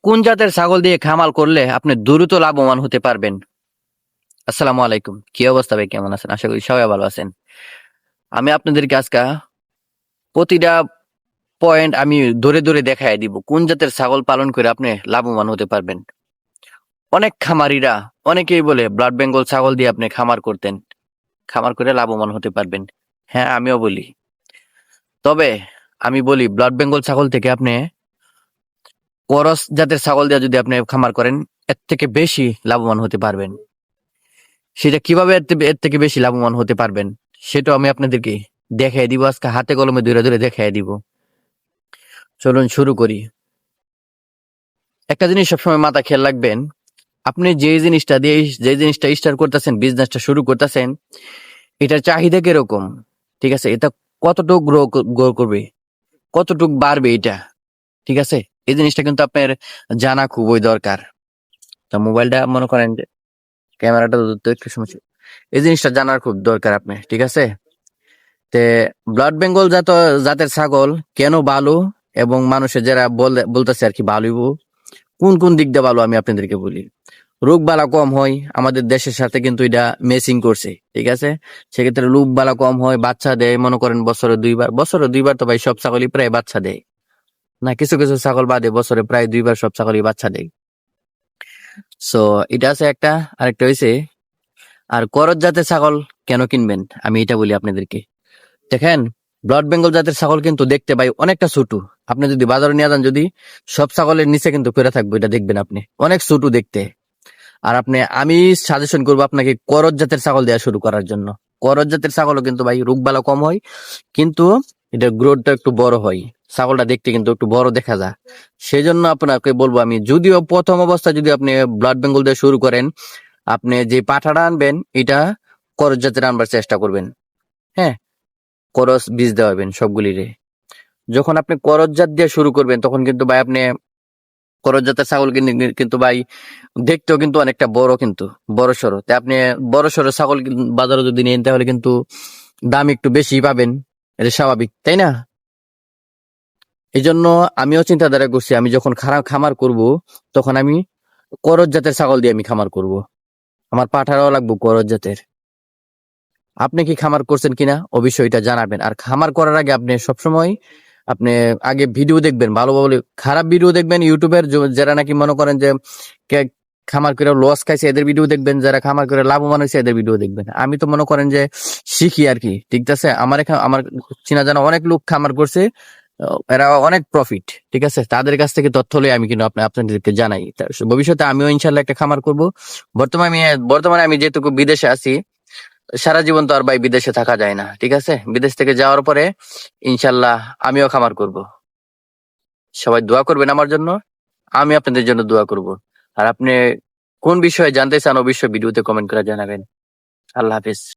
কোন জাতের ছাগল দিয়ে খামার করলে আপনি দ্রুত লাভবান হতে পারবেন? আসসালামু আলাইকুম। কি অবস্থা ভাই, কেমন আছেন? আশা করি সবাই ভালো আছেন। আমি আপনাদেরকে আজকে প্রতিটা পয়েন্ট আমি ধরে ধরে দেখাই দিব কোন জাতের ছাগল পালন করে আপনি লাভবান হতে পারবেন। অনেক খামারিরা অনেকেই বলে ব্লাড বেঙ্গল ছাগল দিয়ে আপনি খামার করতেন, খামার করে লাভবান হতে পারবেন। হ্যাঁ, আমিও বলি। তবে আমি বলি ব্লাড বেঙ্গল ছাগল থেকে আপনি করস জাতের ছাগল দিয়ে যদি আপনি খামার করেন, এর থেকে বেশি লাভবান হতে পারবেন। সেটা কিভাবে এর থেকে বেশি লাভবান হতে পারবেন সেটা আমি আপনাদেরকে দেখাই দিব, আজকে হাতে কলমে ধরে ধরে দেখাই দিব। চলুন শুরু করি। একটা জিনিস সবসময় মাথা খেয়াল রাখবেন, আপনি যে জিনিসটা দিয়ে যে জিনিসটা স্টার্ট করতেছেন, বিজনেসটা শুরু করতেছেন, এটার চাহিদা কিরকম, ঠিক আছে, এটা কতটুকু গ্রো করবে, কতটুকু বাড়বে এটা, ঠিক আছে, এই জিনিসটা কিন্তু আপনার জানা খুবই দরকার। তা মোবাইলটা মনে করেন যে ক্যামেরাটা ধরতে একটু সমস্যা, এই জিনিসটা জানার খুব দরকার আপনি, ঠিক আছে। তে ব্লাড বেঙ্গল জাতের ছাগল কেন ভালো, এবং মানুষের যারা বলতেছে আর কি ভালো, কোন কোন দিক দিয়ে ভালো আমি আপনাদেরকে বলি। রোগ বালা কম হয়, আমাদের দেশের সাথে কিন্তু এটা মেসিং করছে, ঠিক আছে। সেক্ষেত্রে রোগ বালা কম হয়, বাচ্চা দেয় মনে করেন বছরে দুইবার তো ভাই সব ছাগলই প্রায় বাচ্চা দেয়, না কিছু কিছু ছাগল বাদে বছরে প্রায় দুইবার সব ছাগলই বাচ্চা দেয়। সো এটা আছে একটা। আরেকটা হয়েছে, আর করজ জাতের ছাগল কেন কিনবেন আমি এটা বলি আপনাদেরকে। দেখেন, ব্লাড বেঙ্গল জাতের ছাগল কিন্তু দেখতে ভাই অনেকটা ছোট। আপনি যদি বাজারে নিয়ে যান, যদি সব ছাগলের নিচে কিন্তু পেরে থাকবে, এটা দেখবেন আপনি অনেক ছোট দেখতে। আর আমি সাজেশন করবো আপনাকে করজ জাতের ছাগল দেওয়া শুরু করার জন্য। করজ জাতের ছাগলও কিন্তু ভাই রোগবালা কম হয়, কিন্তু এটা গ্রোথটা একটু বড় হয়, ছাগলটা দেখতে কিন্তু একটু বড় দেখা যায়। সেই জন্য আপনাকে বলবো আমি, যদিও প্রথম অবস্থায় যদি আপনি ব্লাড বেঙ্গল দিয়ে শুরু করেন, আপনি যে পাঠাটা আনবেন এটা করজ জাতের আনবার চেষ্টা করবেন। হ্যাঁ, করস বীজ দেওয়াবেন সবগুলিরে। যখন আপনি করজ জাত দিয়ে শুরু করবেন, তখন কিন্তু ভাই আপনি করজ জাতের ছাগল কিন্তু ভাই দেখতেও কিন্তু অনেকটা বড়, কিন্তু বড় সড়ো। তাই আপনি বড় সড়ো ছাগল বাজারে যদি নেন, তাহলে কিন্তু দাম একটু বেশি পাবেন, এটা স্বাভাবিক, তাই না? এই জন্য আমিও চিন্তাধারা করছি, আমি যখন খামার করব, তখন আমি করজ জাতের ছাগল দিয়ে আমি খামার করব। আমার পাঠারও লাগবে করজ জাতের। আপনি কি খামার করছেন কিনা অবশ্যই এটা জানাবেন। আর খামার করার আগে আপনি সবসময় আপনি আগে ভিডিও দেখবেন, ভালো ভালো খারাপ ভিডিও দেখবেন ইউটিউবের, যারা নাকি মনে করেন যে খামার করে লস খাইছে এদের ভিডিও দেখবেন, যারা খামার করে লাভবান হয়েছে এদের ভিডিও দেখবেন। আমি তো মনে করেন যে শিখি আর কি, ঠিক আছে। আমার চেনা জানা অনেক লোক খামার করছে, এরা অনেক প্রফিট, ঠিক আছে। তাদের কাছ থেকে তথ্য লই আমি কিন্তু আপনাদেরকে জানাই। ভবিষ্যতে আমিও ইনশাল্লাহ একটা খামার করব। বর্তমানে আমি যেহেতু বিদেশে আছি, সারা জীবন তো আর ভাই বিদেশে থাকা যায় না, ঠিক আছে। বিদেশ থেকে যাওয়ার পরে ইনশাল্লাহ আমিও খামার করব। সবাই দোয়া করবেন আমার জন্য, আমি আপনাদের জন্য দোয়া করব। আর আপনি কোন বিষয়ে জানতে চান অবশ্যই ভিডিওতে কমেন্ট করে জানাবেন। আল্লাহ হাফিজ।